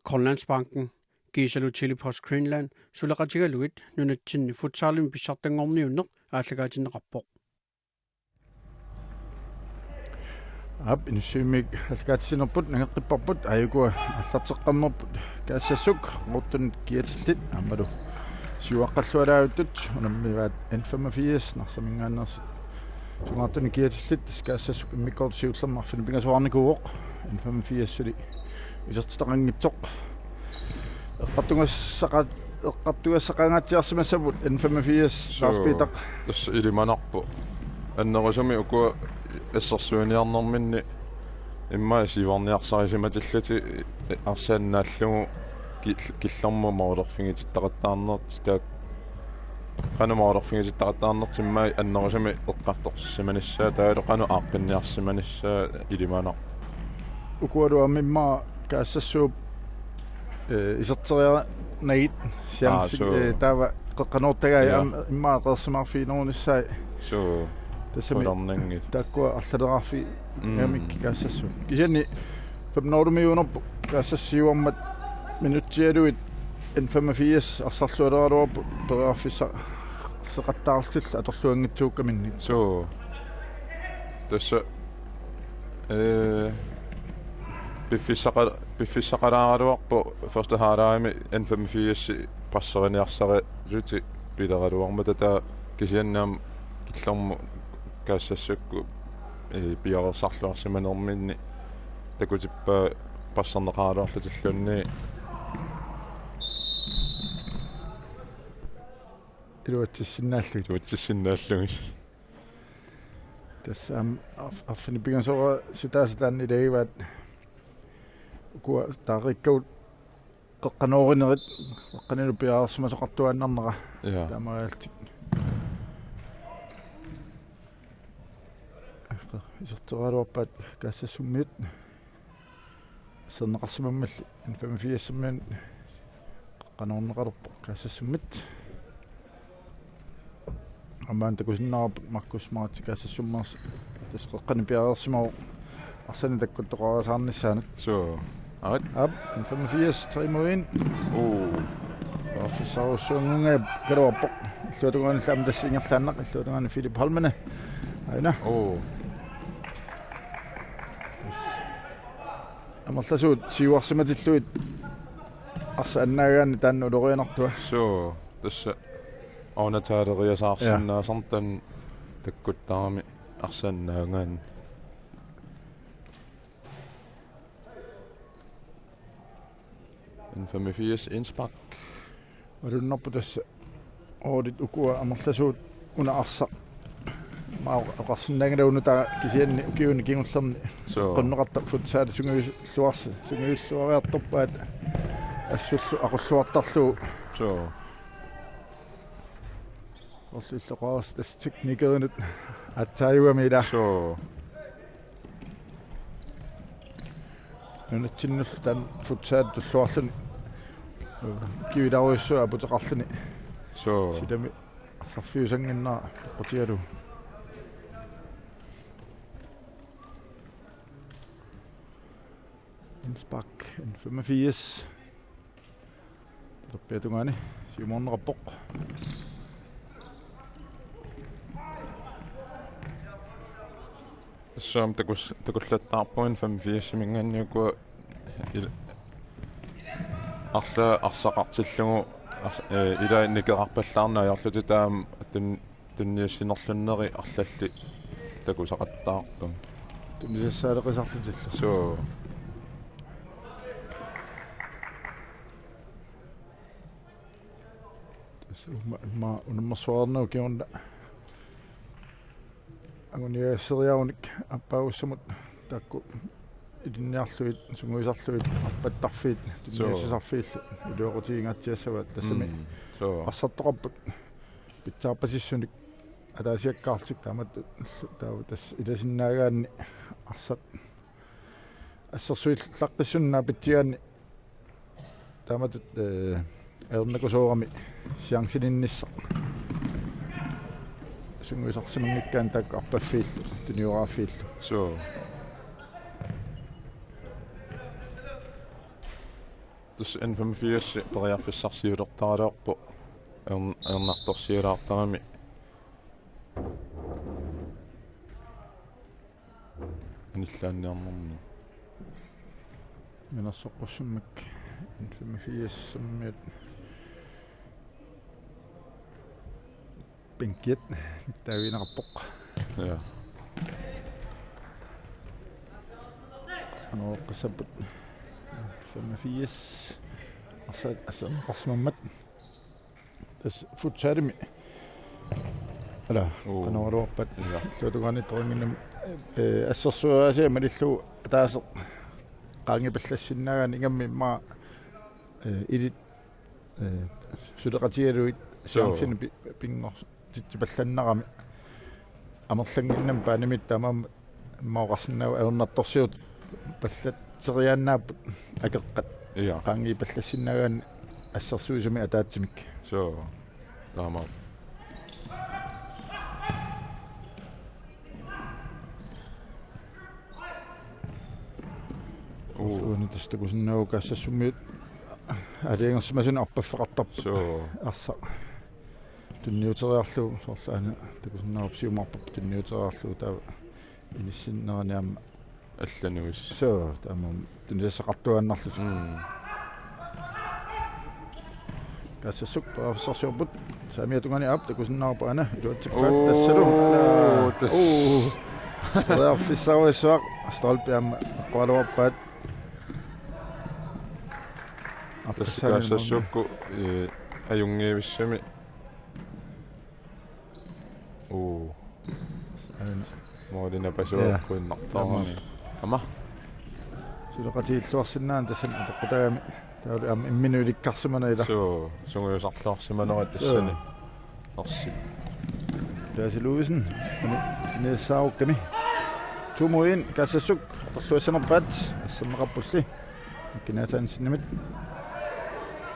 Grønlandsbanken Gisalu Telepost Greenland sulaqatigaluit nunatsinni futsaalimi pissartangorniunneq aalлагаатиннеқарпоқ ап инсуимик алгаатсинерпут нагеққиппарпут аюкуа аллартеққаммерпут каассассук рууттун киатиллит аммалу сиуаққаллуалаавиттут унаммиваат N85 нарсамингааннерс сугаартуни киатиллит каассассук иммиккорт сиуллермарфини пингасуарникууоқ N85 сули исертеқангитсоқ эққартугассақаангатсиарсимассавут N85 саарспитақ тас илиманарпу аннерисуми уку эссерсуиниарнэрминни имма сиварниарсарисиматиллати арсааннааллугу киллэрму маулерфингититтақаттаарнерт таак кану маулерфингититтақаттаарнерт имма аннерисуми эққарторсиманиссаа таалу кану ааққинниарсиманиссаа илиманар укуалу аммимма каассассууп исертериа нагит сиамси таава қеққанууртагаа имма қерсимаарфиинерунissaи соо тасами таккуа арлалеқарфи ямикки каассассуу кисани фемнорумиунерпу каассассиуармат минутсиалуит N85 арсарлуалералуарпу периарфисса сеқаттаартилла аторлуангитсууккаминни соо тасса биффиссақалааруарпу ферста хаалаами N85 пассериниарсари сути пилералуарма тата кисианнаам киллэрму каассассукку пиарерсарлуарсиманерминни такутиппа пассернеқаалуарлутиллунни илуатсиннааллуги тассаам аффини пигансора сутаасатаанни лагиваат куа таариккаут қеққанооринерит қеққанилу пиаарсимасоқартуааннарнера таамагаалтик исертералуарпаат каассассуммиут сэрнеқарсимаммалли N85-сэммиан қеққаноорнеқалерпо каассассуммит амаан такусиннаарпут маркус маати каассассуммаарс тас қеққани пиаарсимау арсани таккуттоқарасаарниссаанат соо ап N85 тримуин офисаруссунгунга галуарпоқ иллуатугааниллаама тассингерлааннақ иллуатугаани Филип Холмане айна амерласуут сиуарсиматиллуит арса аннаагаани таанну лорианартуа соо тасса аунатаалериасаарсиннаасартан таккуттарами арсааннаагаан N85 Innsbruck валуннарпу тасса оодит укуа амерласуут уна арса маа ақарсиннаагалауну таа кисианни укиуни кингуллерни қоннеқарта футсаали сунгиуллуариарторпаат ассуллу ақуллуартарлуу соо орлиллоқарс тас техникернут аттааюамила соо нунатсиннул таан футсаали туллуарлуни кивиларуйссуа путеқарлуни соо сидами сарфиусангиннаа қутиалу Innsbruck N85 топпиатунгаани симорнеқарпоқ сам такуллаттаарпуин 85 минганниукуа арсақартиллугу илаа никеқарпаллаарна аёрлути таам тунниассинерлуннери арлалли такусақаттаарпун тунниассаалеқисарлутилла соо ма унаммерсуарнау киунна агуниассериаруник аппауссамут такку илинниарлуит сунгуисарлуит аппаттарфиит тунниассисарфиилли илуоқутигингатсиассават тассами соо ассартоқарпут питсаарпасиссуник атаасиаккаартик таамат таава тас иласиннаагаанни арсат ассерсуил лаққиссуннаа питсигаанни таамат эрнакусоорами сиангсининнисса сунгуисарсимангиккаан таак арпаффииллу туниуараффииллу соо tus N85 periarfissarsiulertaaleorpu ernartorsiulaartarami anillanniarnerni minassoqqussumak 85 summiat pinkiet tavinerappoq ja anoqqassaput 85 asan qasmammat tas futsalimi ala qanaruarpat luutugani toringinam assерsuaasi malillu taase qaangipallassinnagaan ingammi ma ilit suleqatigaluit siangsini pingor titsipallannarami amerlanginnam paanimit tamaam maoqarsinnau aernartorsiut паллатсериааннааппут акеққат ja qaangi pallassinnagaan ассерсуисами атаатсимик so taama уни тастакусиннау каассассуммиут алиангерсимасуна арпаффеқартарпу so арса тунниутериарлу соорлаана такусиннаарп сиумарпап тунниутериарлу таа иниссиннераниама аллануис so таамам тунниссақартуааннарлу каассассук паафсарсиорпут самиатугани ап такусиннаарпа ана илуатсиппаат тассалу Fissauisuaq stolpiam qaluarpaat тассакаассассуукку аюнгиивиссами моодина пасуаккуиннартаарни ама сулеқатииллуарсинаан тассан апоқутагами таали ам имминуиликкарсимана ила so сунгуйусарлуарсиманерат тассани арси таасилуисен нээсаукками тумуин кассассук торлуассанерпаат ассаннеқарпулли кинаатаансиннимит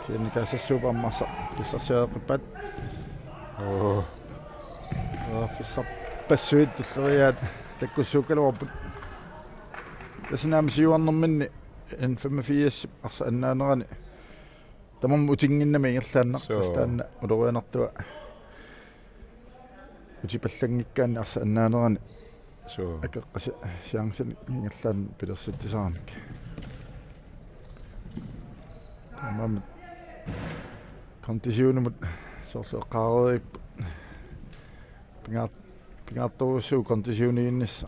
сиани кассассуупааммарса писсарсиаақиппаат фиссар пассуит туллериаат таккуссууккалуарпут тассанаами сиуарнэрминни N85 арса аннаанерани тамам утингиннами ингерлааннар тастаанна улорианартуа утипаллангиккаанни арса аннаанерани so акеққаси сиангсани ингерлаан пилерситтисааник тамам контисиунумут соорлуэққаарерип пингаартуусуу контисиунииннисса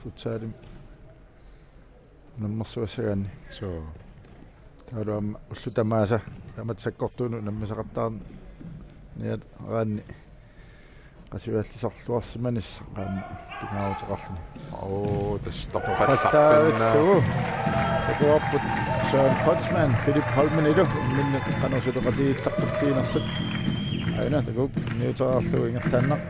футсаалим наммерсуассагаанни so таалуам уллутамааса тамат саккортууну наммисақартаарни ниат агаанни qasuaattisarluarsimanissa qaama pingautеqarluni тастарпалларпиннаа takuarput Søren Kreutzmann Philip Holmenilu minne qanusuleqatigiillaqqutiinersut aina takuk niuterarlu ingerlaannaq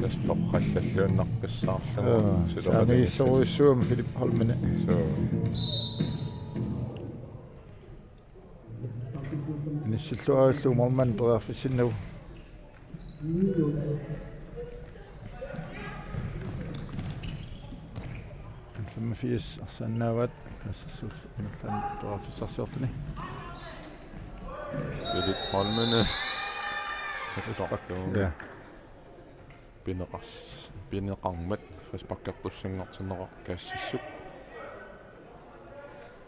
тасторхаллаллууннарписсаарлугу saamiisseruissuum Philip Holmeni so nissilluarillu morman periarfissinnagu N85 arsaannaavaat kassassuul ingerlaan periarfissarsiortuni Philip Holmene сакисартаккуу ja пинеқармат фаспаккартуссангартиннеқар каассассук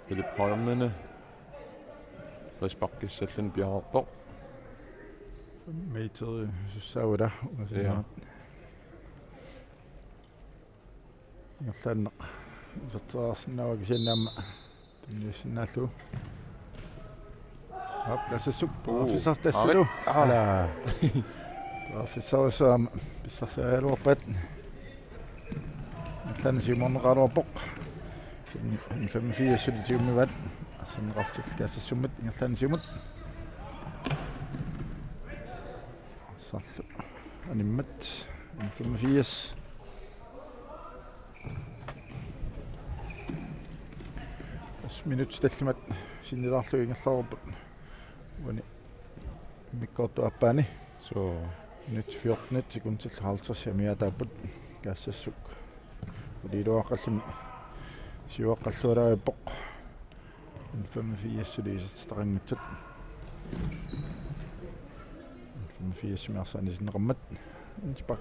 Philip Holmene фаспаккиссаллун пиарерпоқ meiteri sussaavula ja ingerlaanneq isarteraarsinnaavak isiannaamma tunniussinnaalluu kassassup periarfissartassalu ala periarfissarussaama pissarsialuarpaat ingerlaanne siumorneqaaluarpoq N85 sulitiummivat assanneqartik kaassassummut ingerlaanne siumut sarlu animmat N85 minut tallimat sinnilaarlu ingerlarupput wani mikkortu appaani so minut 14 sekuntil 50 miataapput kaassassuq uliluaqqallumi siuaqqallualaappoq 85 ylисartarangutsit 85 miarsaanisinneqammat inspak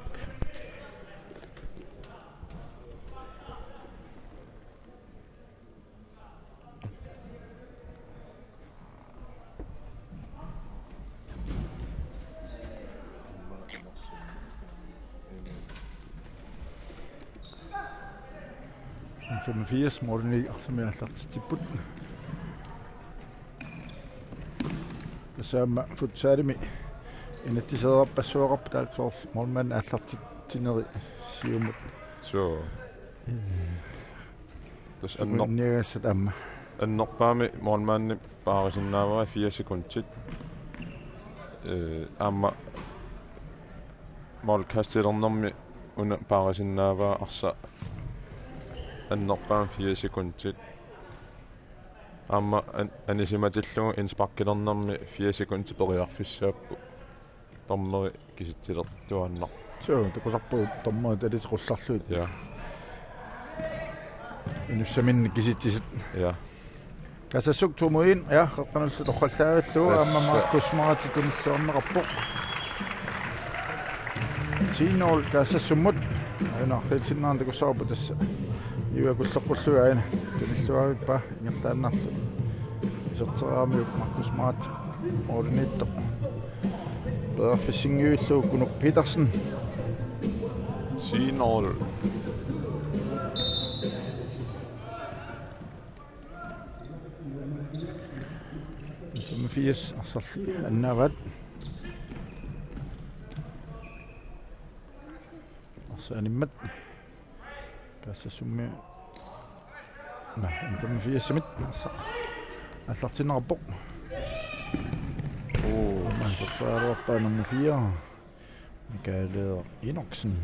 85 morni arsumiallartitipput tasaama futsaalimi inattiseerapassuaqarpa taatsoor morman allartitineri siumut so tas niagassa taamma annorpaami mornmaanni paarisinnaavara 4 sekundtit amma molkastilernermi una paarisinnaavara arsa annorpaam 4 sekundtit amma anisimatillugu insparkilernermi 4 sekundti periarfissaappu tormeri kisittilertuannar so takusarpu tormeri talitequllarluut ja inussaminni kisittisut ja kasassuk tumuin ja qaqqanullu torrallaagallugu amma markusmarati tunilluarneqarpoq siinol kasassumut ainaarrilsinnaarn takussarpu tassa iuakulleqqulluga aina tunilluagippa ingertaannarlu iserteraamiuk markusmarati orniitto perfissingiullu Gunnar Petersen siinol fies assalli annavat assanimmat kassasummi na antam fiessamit allartinnerpoq man sortaaruarpaa nummer 4 Michael Enoksen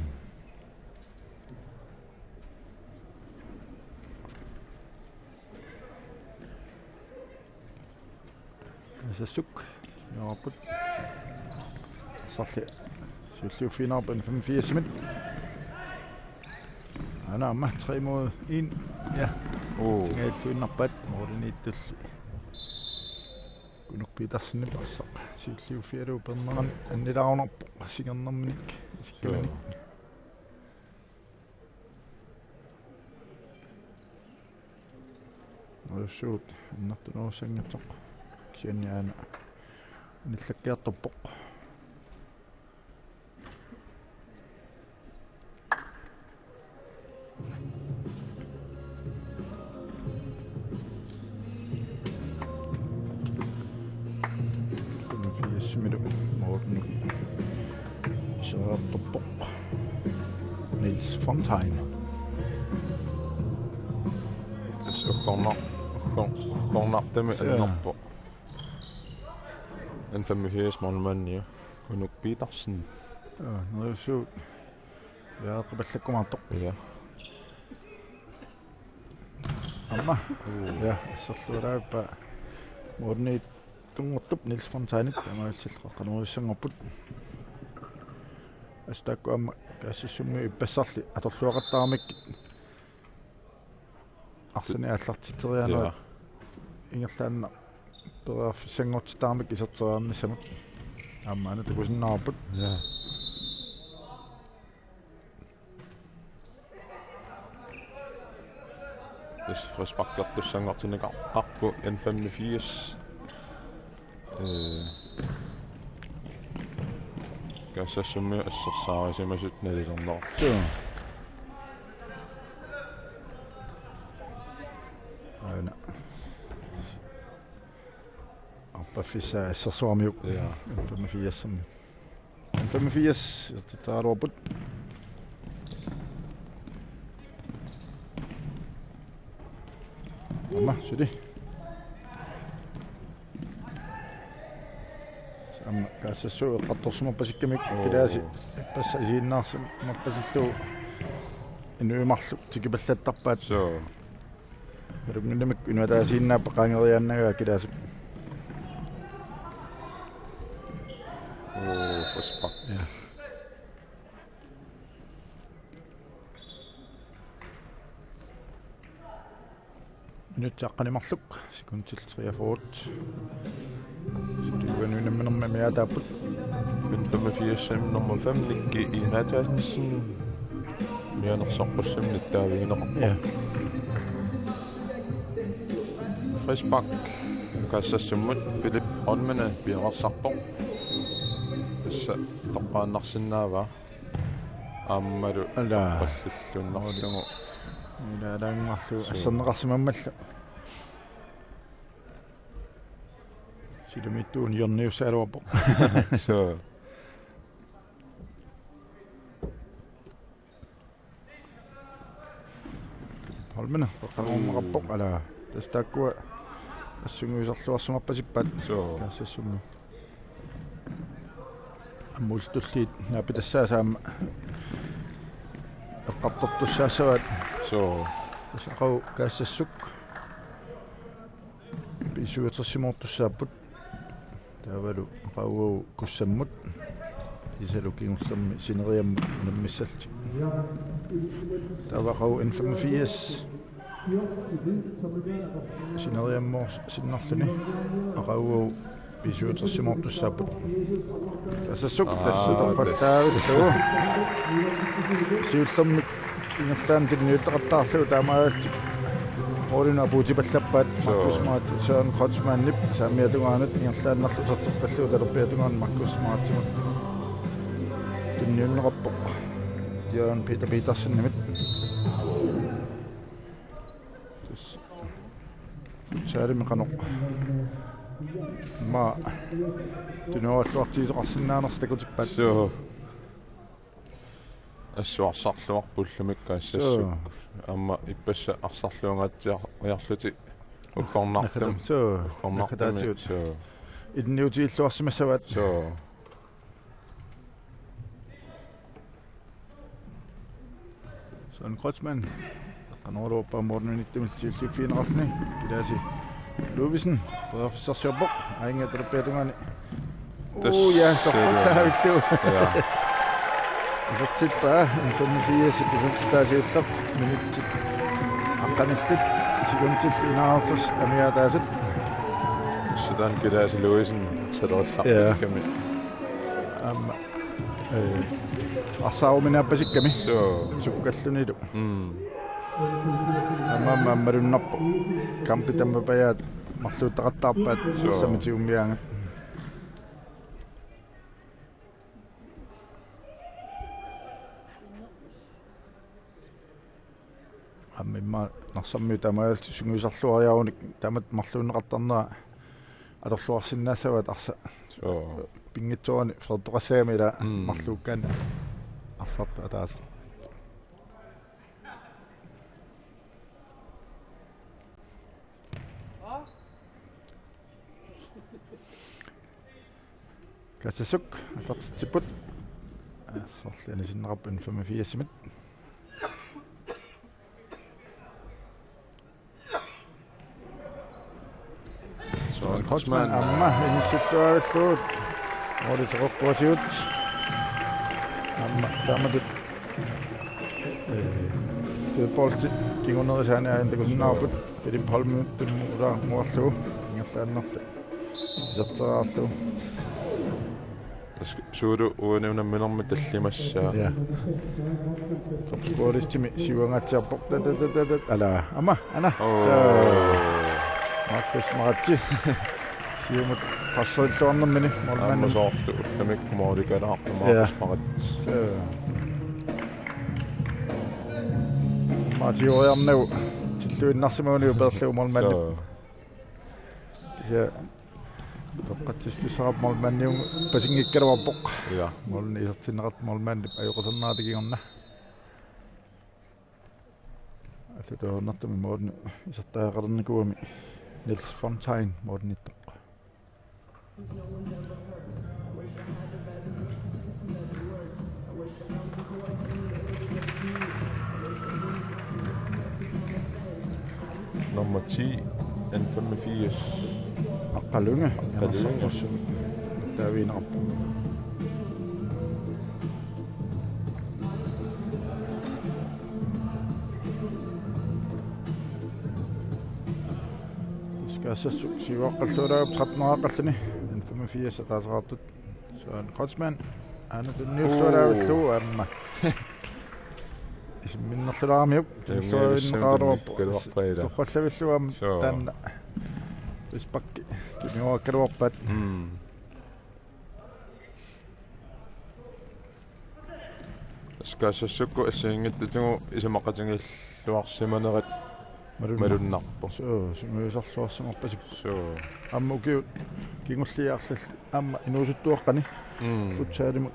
kasassuk jaaput salli sulluuffiinarpan 85 ana amma 3 mod 1 ja tingailluinnarpat oriniittulli Gunnar Petersen passa sulluuffialu perneran annilaarunerpo singernerminik sikkanik Shoot, innartunuussanngatoq kianniaana nillakkiartorpoq fiissimilu morten saartorpoq Niels Fontaine Kornartami annorpo en 85 mornmaannia Gunnar Petersen nersuut yaaqapallakkumaartoq ja amma ja serluaraappa morniit tungortup Niels Fontaine amaalsilleqqanuissanngorput astakku amma kaassissummi ippassarli atorluaqattaarmik arsani allartiteriaana ingerlaanna peraaffissangortitaarmik iserteriarnissamut ammaana takusinnaarput ja das forsparkertussanngortinneqarpu N85 kaassasummi assersaarisimasut nalilerner aina appafissa assersuarmiuk ja 85 taaluarput amma sudi amma kaassassu eqqartorsumarpasikkamik kilaasi ipassa isiinnaarsumarpasillu inuimarlu tikipallattarpaat so Perugninnamik inuataasiinnaappa qaangeriaannagaa kilaasi forspak ja Nytjaqqanimarluk sekuntil 43. Så det var nu nemlig med mere der på. Men 85 nummer 5 ligger i Natassensen. Mere nok så på simpelthen der vi nok. Ja. Frisbak. Kassa sumut Philip Onmene bliver sappo. Så tappa narsinnaava. Ammaru Ala. qallullunnarlugu. Ila daangarlu assanneqarsimammallu. Silumittuun jorniussaaluarpo. Så Holmene qaqqaruumaqarpoq ala tastakkua assunguisarluarsumarpasippat så kaassassungu. Ammultulliit naapitassaasaama eqqartortussaassavat så tasaqau kaassassuk pisuutersimortussaapput taavalu qaugu kussammut isalukiingullermi sineriammu nammissalti taavaqau N85 sineriammoor sinnarluni aqaugu pisuutersimortussaapput kaassassuk tassutorpattaavit siullermik ingerlaan tilniuttaqattaarlu taamaalti Orina puutipallappaat Markusmaat Søren Krotsmannip saamiatungaanut ingerlaannarlu serterpallu talerpiatungaan Markusmaatigut tunniunnerappoq Jørgen Peter Petersen nimit saarimi qanoq ma tunualluartiisoqarsinnaanerstakutippaat så assuarsarluarpullumik kaassassu amma ipassa arsarluungaatiarluti ukkornartam så ukkornartami så ilniutiilluarsimassavat så Søren Krotsmann qanorluuppa mornunittumiltiillu fiinerarni kilaasi Luvisen professor Sjøborg aingaterpiatungaani ja torpattaavittu ja isatippa N85 pisatstaasiullaq minitsit aqqanillit sikuntilt inaarters amiataasut sådan kilaasi Louisen saderallaqkami amma arsaaruminaappasikami så sukkallunilu ammarunnerpo kampitammapajaat marluuttaqattaarpaat samitiummiaangat аммимма нарсамми тамаалти сунгуисарлуариаруник тамат марлуунеқартарнера алорлуарсиннаассават арса så пингитсуани фертоқассагами ила марлууккаани арсарту атааса кассасук атартитсиппут соорлуани синнеқарпун 85-симит Søren Krotsmann Krotsmann amma inissittuarilluut oriteqorpuasiut amma tamatut Bolti kingunerisaaниаинтакусинаарпут Philip Holm туммула муарлу ингерлааннарли исертераарлу suudu uununamminermi tallimassaa ja топскористими сивангаатсиарпоқ татататат ала ама ана Markus Maratti сиумут пассоиллуарнэрмини молман аммасоорлу улламиккумауликалаарту Markus Maratti матиориарнагу тиллуиннарсимауниу перлуу молманни я тоққатсистусарап молманниум пасингиккалуарпоқ ja молни исертиннеқарт молманни аюқасернаатигингорна атуторнартами молни исертаақарнакуами Niels Fontaine молнитто nummer 10 N85 Aqalunga Aqalunga. Taaviinerap Kassassu siuaqqalluulaa 13-aqalluni 85 ataasaqartut Søren Kreutzmann aana tunniullualaavillugu aamma isminnerlulaarmiup tunniulluavinneqaaruarpu toqqallavillugam taanna ispakki tunniuakkaluarpat Skasassukku assiingittutigu isamaqatingilluarsimanerat малуннарпо сумуисарлуарсимарпасип амма укиу кингуллиаарлал амма инуусуттуаққани футсаалимут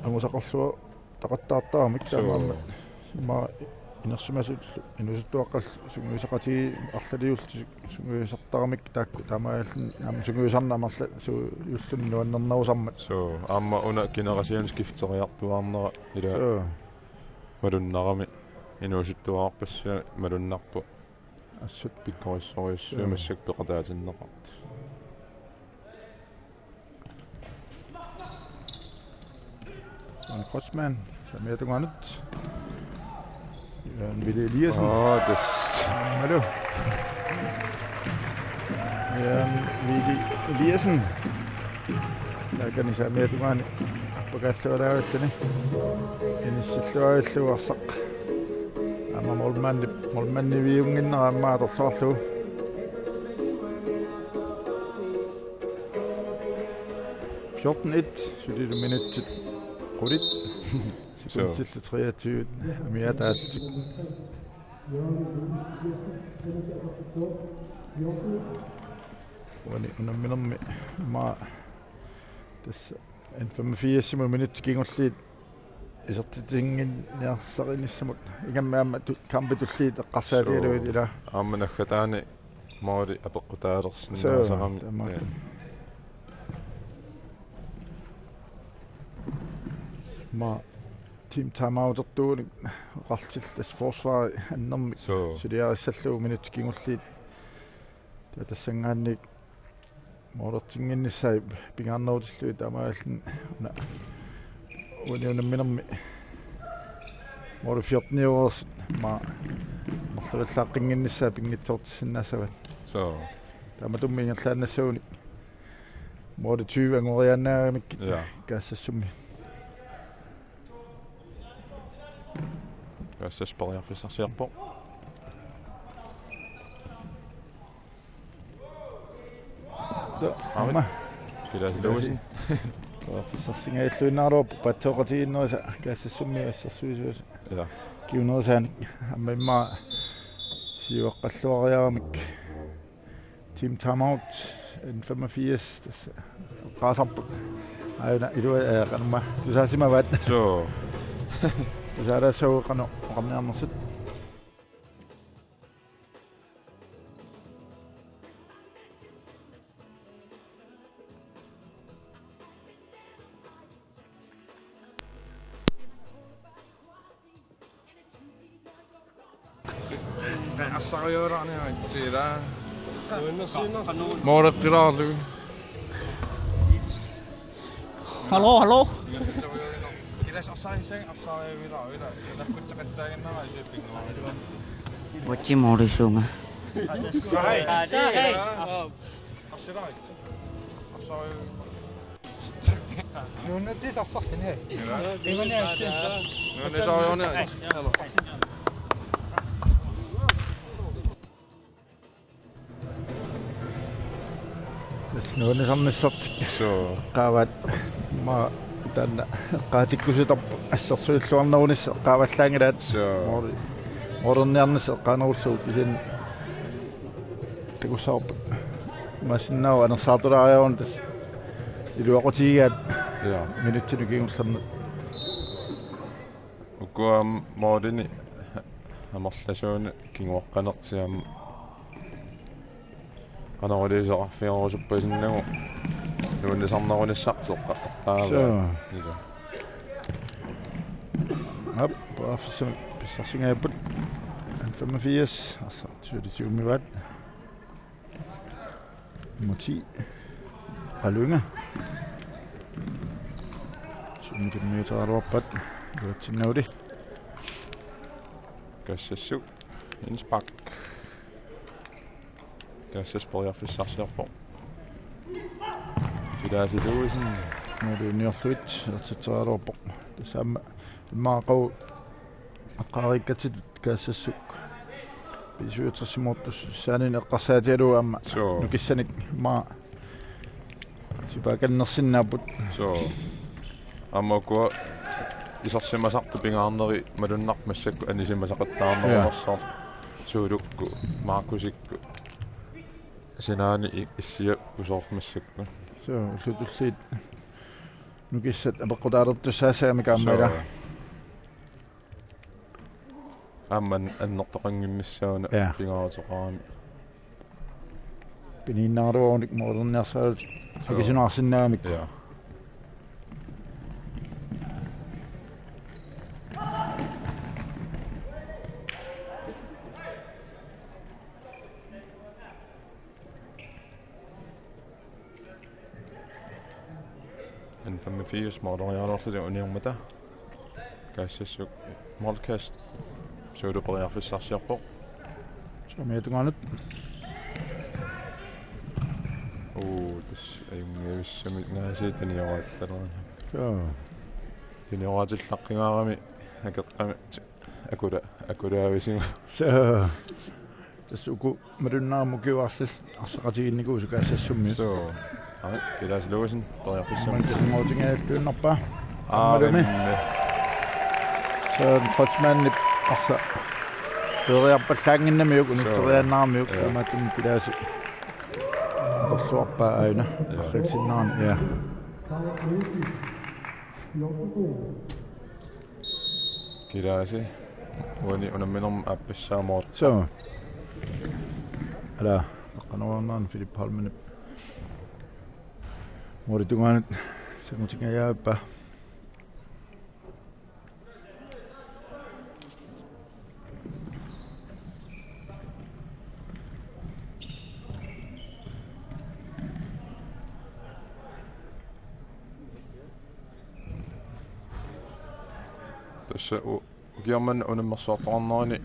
амусақарлуа тақаттаартарамик таамаамма ма инерсимасуллу инуусуттуаққал сумуисақатиги арлалиулти сумуисартарамик таакку таамааллин амма сумуисарнамарла суу юллун нуаннернерусармат so амма уна кинерасианскифтериартуаарнера ила малуннарами инуусуттуаарпассуа малуннарпу ассут пиккориссориуссуа массак пеқатаатиннеқарт Kreutzmann самиатуганут Ville Eliassen das hallo Ville Eliassen лакани самиатугаани аппакааллуалаагallani инissилluааллуарсақ амма молманни виунгиннерааммаа торсуарлугу сулилу минутсит qulит секундтиллу 23 амиатаатсик вани унамминерми ма тасса 85 минут кингуллиит исертитингин яарсаринissамут игаммаама кампитуллиит эққарсаатигалуит ила аамманаггатаани маали апеққутаалерсиннаасарами ма team timeout-ертууни оқартил тас forsvar аннерми сулиариссаллуу минут кингуллиит тассангаанник моорертингиннссай пингаарнерутиллуи таамааллин уна унамминерми моору 14 års ма марлуллааққингиннссаа пингитсоортиссиннаасават тааматуммингерлаанассууни моору 20 ангорианнаагамик каассассумми каассаспариарфиссарсиарпо ама килаасилуси фиссарсингааллуиннаароо паттоқатигиннериса каассассумми ассарсуисуус киунерисааник аммаимма сиуаққаллуариарамик team timeout 85 тас qaasarpu аана илуа канма тусаасимават тусаарасоо қано қамниарнерсут Assariorarniaritsila mooreqqiraarlugu Hallo kilas assarivilaavila nakkutsaqattaaginnara isipingoa What's Morrisonga? нуунисарниссарт qaavaat ma taanna qaatikkusutarp ассерсуиллуарнерунисса qaavallaangilaat орнернис qaanеруллуг кисин тагусаарп масиннаа анерсаартулаариарун тас илуақутигиат минуттину кигуллернут укуам моодини амерласууни кингуаққанертиам канарулисеқарфиарусуппасиннагу нууннисарнерунissarteққа ап профессионал писсарсингааппут 85 altså 20 minutter Moti Alunga Sumi kilometer arvappat Ruotsinnaudi Kassassu Inspak Kassasperjarfissarsiarpo. Pilasiluusin Nuuliuniorluit ertitseralorpo. Tasaama immaaqagu aqaarikkatit kaasassuk. Pisuutersimortus saanin eqqarsaatialu amma so nukissanik maa sipaakannersinnaaput so ammakua isarsimasartu pingaarneri malunnarmassakku anisimasaqattaarnerumarssaart suulukku maarkusikku sinaani issia usoormassakku so ulutulliit nukissat apeqqutaalertussaassaami kaammaila amman annertoqanngimmissauna Ja. pingaartoqaami piniinnaruunik moderniarsaalut akisunaarsinnaamik ja en 85 moderialerlusi uniormata kaassuk modcast suuluperiarfissarsiarpo samiatungaanut tas ayungivissamit ngaasiitanioraattalerana so tinioraatillarqingaarami akeqqami akulaavisiga so tasuku malunnaamu kiuarlus arsaqatiginnikuusu kaassassummia so pilasiluusin periarfissami mankisinngootingaattuunnarpaa aarinne so trotsmannip arsa periarpallaanginnamiuk unitseriannaarmiuk Ja. amaattum pilasi korluarpaa aina arrilsinnaarni ja kilasi uani unamminerm appissaamoor so ala qanuarnaan Philip Holmanip moritungaanut samutingayaappa tässä ukiamman unammersuartoqarnerani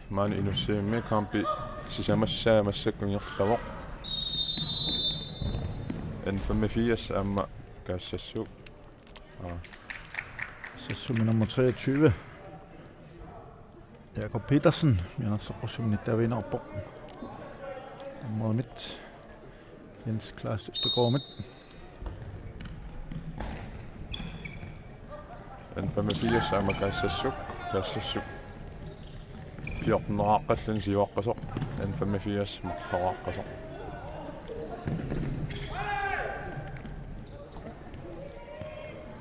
maani inussiimmi kaampi sisamassaamassakkungiorlavo en 85 amma kaassassuuk sassumi nummer 23 Jakob Petersen mianarsoqqussumnittaviinerpo ammoimit Jens Klaas Østergaard en 85 amma kaassassuuk 14 siuaqqasoq en 85 marloraaqqasoq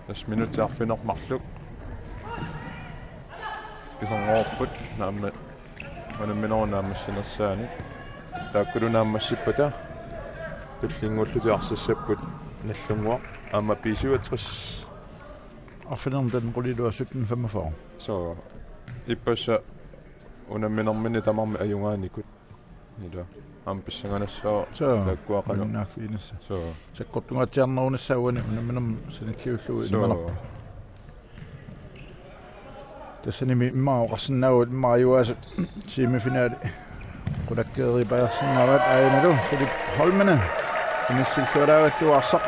das minutiarfinermarluk kisangorput naamma unamminerunaamassinерсаани taakkulunaammассиппата tullingullutiarsassapпут nallunguaq aama pisuatris Affinder den rullidu 1745 so ippassa unamminermini tamarmi ajungaanikut nila ampissanganassаа so taakkuaqanu naaffiinassa so sakkortungaatiarnerunassauani unamminam sanilliullugu inumanar so tassanimi immaoqarsinnaavut immaayuaasut semifinali qulakkeeripajarsinnavat ainalu Philip Holmanen inissillualaavalluarsaq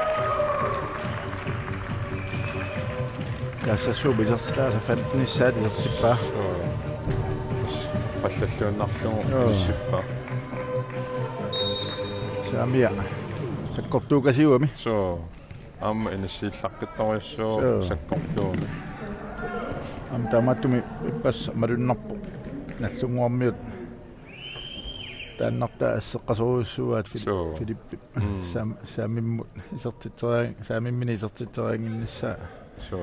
kassassuup isertilaasa 15 issaat isertippaa qallalluunnarlugu issippa saamia sakkortuukasiuami so amma inissiillaqqittoriussuu So. sakkortuumi am tamattumi ippassa malunnarpu nallunguarmiut taannarta asseqqasuruussuaat So. Philip Mm. saamimmut isertitteriang saamimmini isertitterianginnassaa so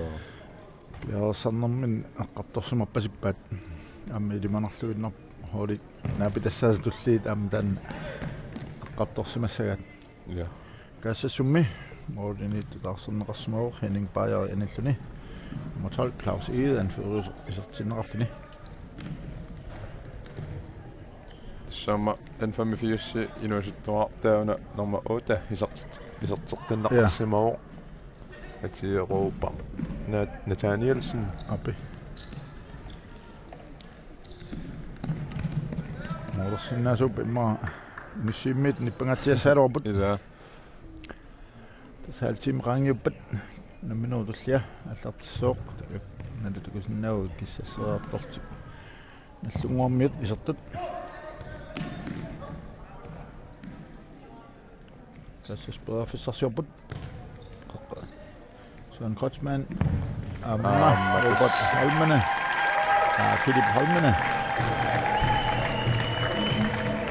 яарсарнэрмин аққарторсумаппасиппаат аама илиманерлуиннар холи наапитассаасатуллиит аама таан аққарторсимассагаат ja каассассумми моолинит таарсернеқарсимавоо Henning Bayer аналлуни nummer 12 Claus Ede anfører isертиннеқарлуни sama en 85 inuusuttuartauna nummer 8 iserteqqinneqarsimavoo atieruupa Nathanielsen апи моорсиннаасуп имма Musimit nippangatia sarorbut. Isa. Tässä haltim rangiuppat. No minuutullia аллартиссооq налутукуснау киссассерааппорти. Наллунгуармиут исертут. Tässä speraffissarsiorput. Søren Kotsman. Robert Holmene. Philip Holmene.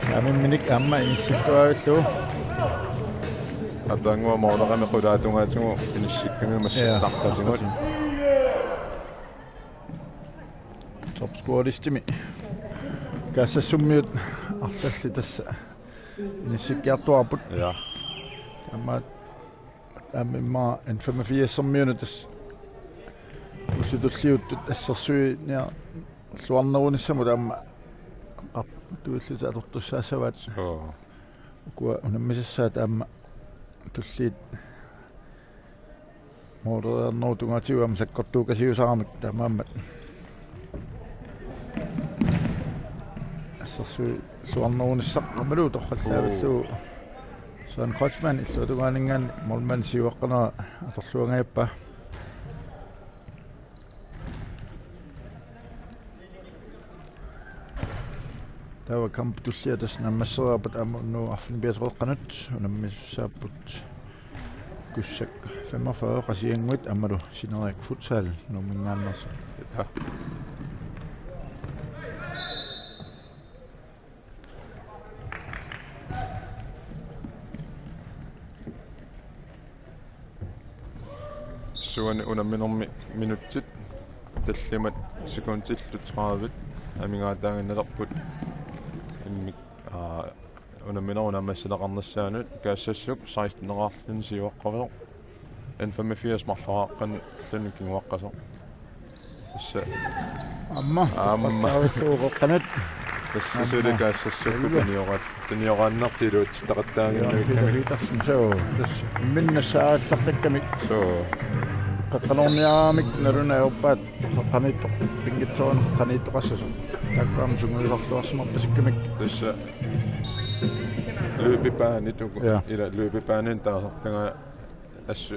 Samin minik amma inissittuavillu. Атангуа моораками qulaatungaatungu иниссиккамимассартартатингут. Top scoreistimi. Kassasummiut арлалли тасса иниссиккиартуарпут. Ja. Амма en 85 minuuttis usutulliuttut assarсуи ниа суарнерунissаму таама туиллута аторtussаассаваат куа унаммисассаа таама туллиит моорернуутунгатиуам саккортуукасиусаармик таамааммат assarсуи суарнерунissаққамалу торхаллааваллуу Søren Kotsman иллутугаанингаан молман сиуаққана аторлуангаяппа тава камп туллиатас наммассераапат амунну арфинбиасеққанут унаммиссааппут куссак 45 qasianguit аммалу синерик футсал нумингааннерс Suani unamminermi minutsit tallimat sekuntillut 30 amingaataanginnalerput immik unamminerunammassilaqarnassaanut kaassassup 16-nerarlun siuaqqaviso N85 marlaraqqan llunikinguaqqaso issa amma taavulluuqeqqanut тассасули каассассукку тниорааннартилуут тақаттаагиннавик тассасоо тас миннассааллаққиккамик соо qaqalorniaramik nalunauppaat qanitto pingitsoon qanittoqassasу таккаам сунгулерлуарсимарпасиккамик тасса løbebane ila løbebanen таасартага ассу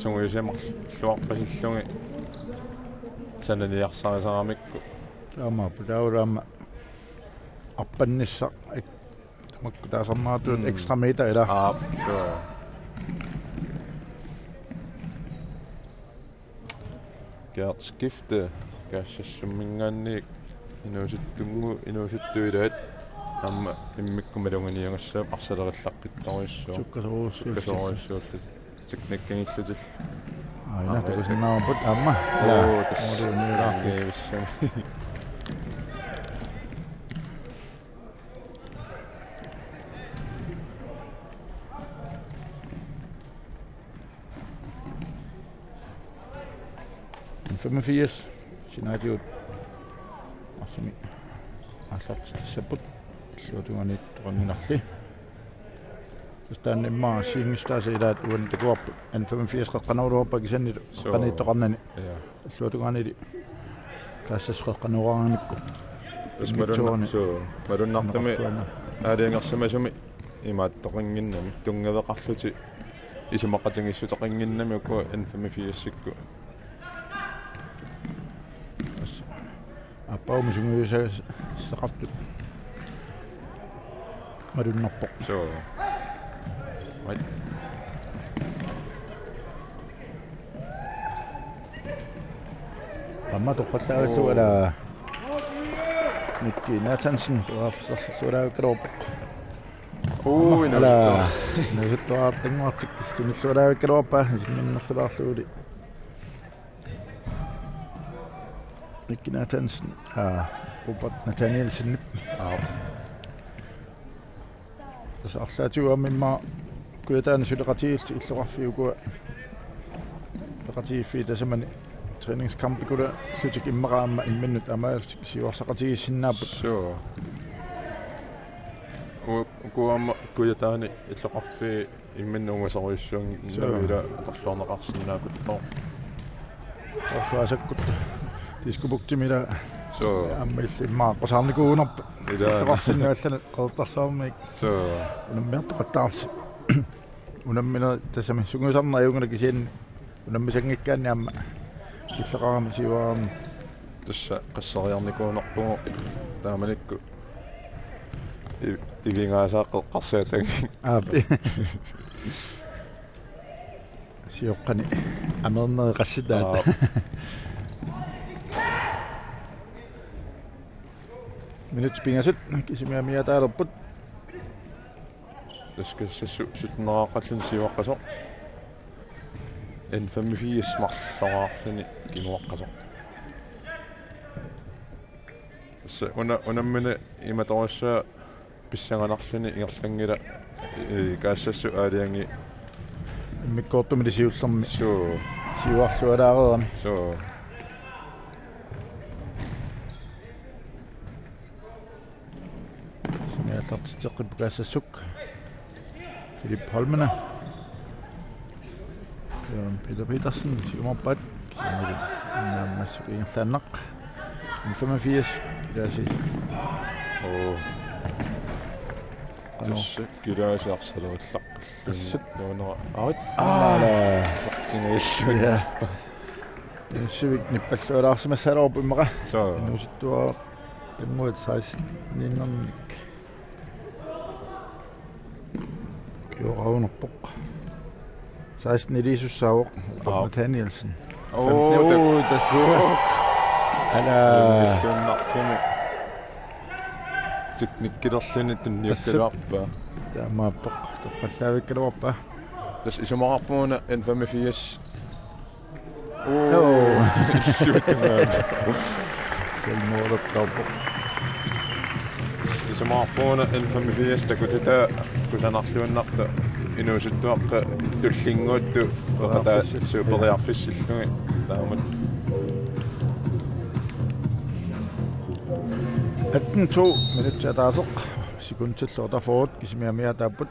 сунгуисамар луарпасиллунги сананиарсарисарамикку таама пулаулаама аппанниссақ тамакку таасарнаатуут экстра метр ила Gert skifte kaassassumingaanni inuusuttuilaat amma immikkumalunginiangassaap arsalerillaqqittaruissuo sukkasoruissuullut teknikkangillutil aina takusinnaaput amma tassaageevissami Femmefies sinaatiut assami allart saput luotunganit ronginarli tastaan imma siingistaasilaat uan takuarpu N85 qaqqanuuruarpa kisannit qaniittoqarnani luotunganili kaassasqaqqanuuraangamikku малуннартами аалиангерсамасуми имааттоқингиннами тунгавеқарлути исумаққатингиссутоқингиннами уку N85-сикку аппаум сунгуйса сақартут маруннарпоқ соо right тамма тоққаллааваллу ала Mikki Nathansen туафсарлураавиккалуарпоқ инала нусуттуаартангуартик суниллураавиккалуарпа исимминнерлулаарлуули Mikki Nathansen Robert Nathanielsen så arlaatuamimma kuitaana suleqatiilti illuqarfiugua leqatiiffi tasamani træningskampikula lutik immaqaamma imminnut amaaltik siuarsaqatigissinnaaput soo kuamma kuitaani illuqarfi imminnuungasoruissuun naavila atarluarneqarsinnaakuttor orluasakkut tiskupuktimila soo ammaillimmaaqqusaarnikuunerpa Qarsinnuallan qertarsaarmik So unammiartoqattaarsi unammina tasami sungusarna ayungana kisiin unammisangikkaanni amma killeqarami siuarami tussa qassariarnikuunerpugu taamanikku ivingaasaaqqa qarsaatang aapi siuqqani amernerre qassitaat minut pingasut kisimiamiataalerput таскассассутнерааққаллун сиваққасо N54 марллораарлуни кинуаққасо тасса унаммина иматоруссаа писсанганарлуни ингерлангила каассассу аалианги миккоортумили сиуллерми суу сиуарлуалаареерами суу симиаллартитеққип каассассук Philip Holmene Peter Petersen siumorpat kisamili massuk ingerlaannaq 85 kilasi тасса килаасиарсалериллаққаллун нуунера авит сартингаиллуни я сивик ниппаллуалаарсимассалерпу иммаqa соо нуситтуа тэммуат 16 ниннерник киорауnerpoq 16 нилисуссаавоқ Nathanielsen тасса ала teknikkilерлуни тунниуккалуарпаа таамааппоқ тоққаллаавиккалуарпаа тас исумақарпууна N55 селмоораттааппоқ исумақарпууна N55 такутита кусанарлууннарта инуусуттуаққа туллингуутту оқата супериарфиссиллуги таамат 18-2 minutter taasaq sekundtilluorta forward kisimiamiataaput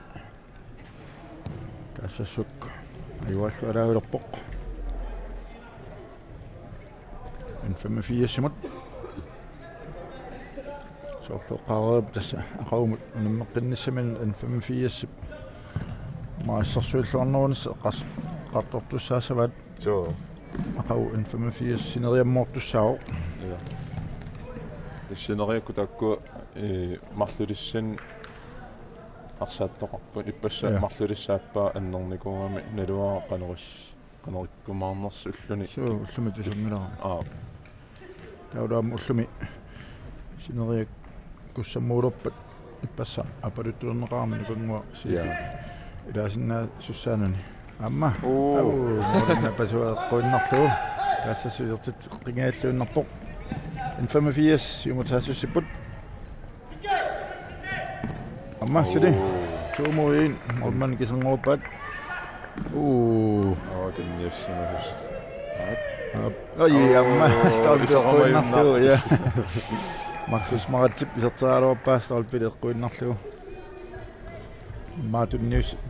kaassuk ayuallualaavilerpoq N85 simut soorluqqaareep tassa aqaumut unammeqqinnissamin N85 maassarsuilluarnerunis qartortussaasavaat соо aqau N85 sineriammoortussaavoq тассинериакку таакку марлулиссан арсааттоқарпут иппасса марлулиссааппаа аннерникуугами налуаа канериккумаарнерс уллуни уллуми тусернилара таулаам уллуми синериак куссаммуулерпат иппасса апалуттулернеқарами нукунгуа сиа илаасиннаа суссаануни амма морна пасуа қоннарлуу кассасуисертит қингааллууннарпоқ N85 siumutaassussiput amma sidi 2-1 Morman kisangoorpaat тунниассимасус ai amma stolpileqquinnarlugu ja Markus Maratip isertaaluarpaa stolpileqquinnarlugu ma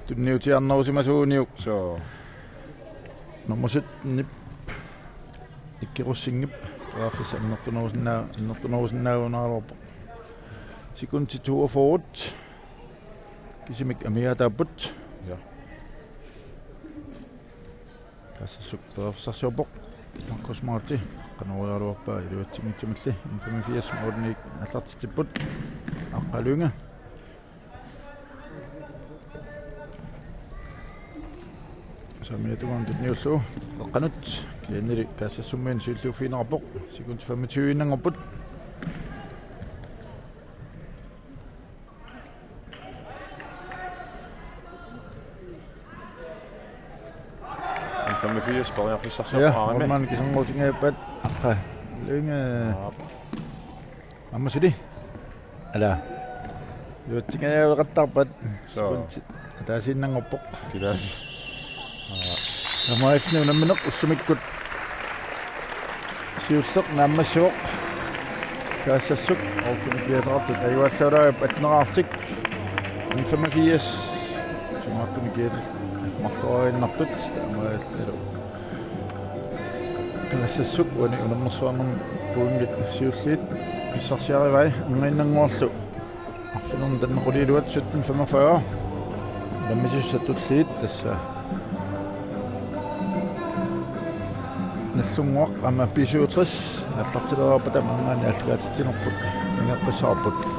tunniutiarnerusимасууниук соо номерсит нип иккеруссингип Rafis innertunerusinaaunaarorpo sekunti 2 forward kisimik amiataaput ja kassassuk perafsarsiorpoq Markus Marti qanuarialuarpaa iluatsingitsimalli 85 mornik allartitipput aqqalunga Samiatugan tutniullu eqqanut kiannili kaassassummien siulluuffiinerpoq sekunti 25 innangerput N85 pariarfissarsiorpaarami ja Morman kisanguutingaappat aqqa lunga ammasuli ala luatsingaavеqattarpat sekunti taasinnangerpoq kilaas Намаални унамминеқ уллумиккут сиуллеқ нааммассуоқ каассассук аукуникиатеқартут аюаллаулаап атнераартик 85 сумааттуникиат марлуариннартут таамааллалу каассассук уни унаммерсуарнерм пуунгит сиуллиит Pissarsiarivai anginnanguarlu arfinern tannequliluat 1745 lammisissatulliit tassa nallunguaq amma pisuutris аллартилерапа тамангаани аллагаатитинерпут ингеққиссаарпут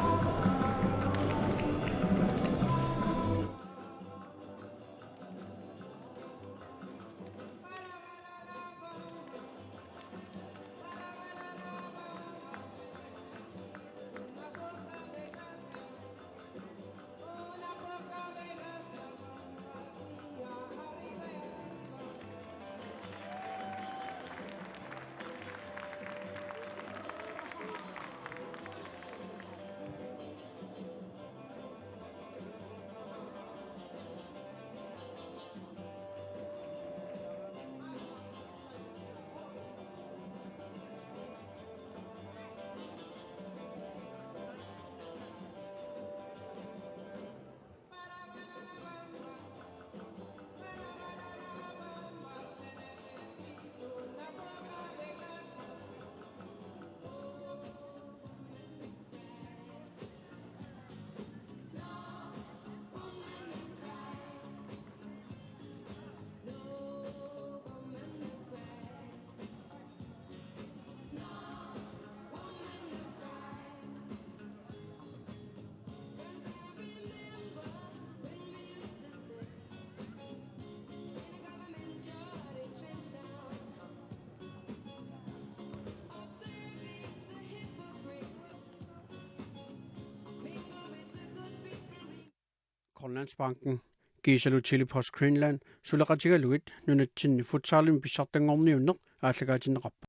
Grønlandsbanken Gisalu Chili Post Greenland sulaqatigaluit nunatsinni futsaalimi pissartangorniunneq aalлагаатиннеқарпа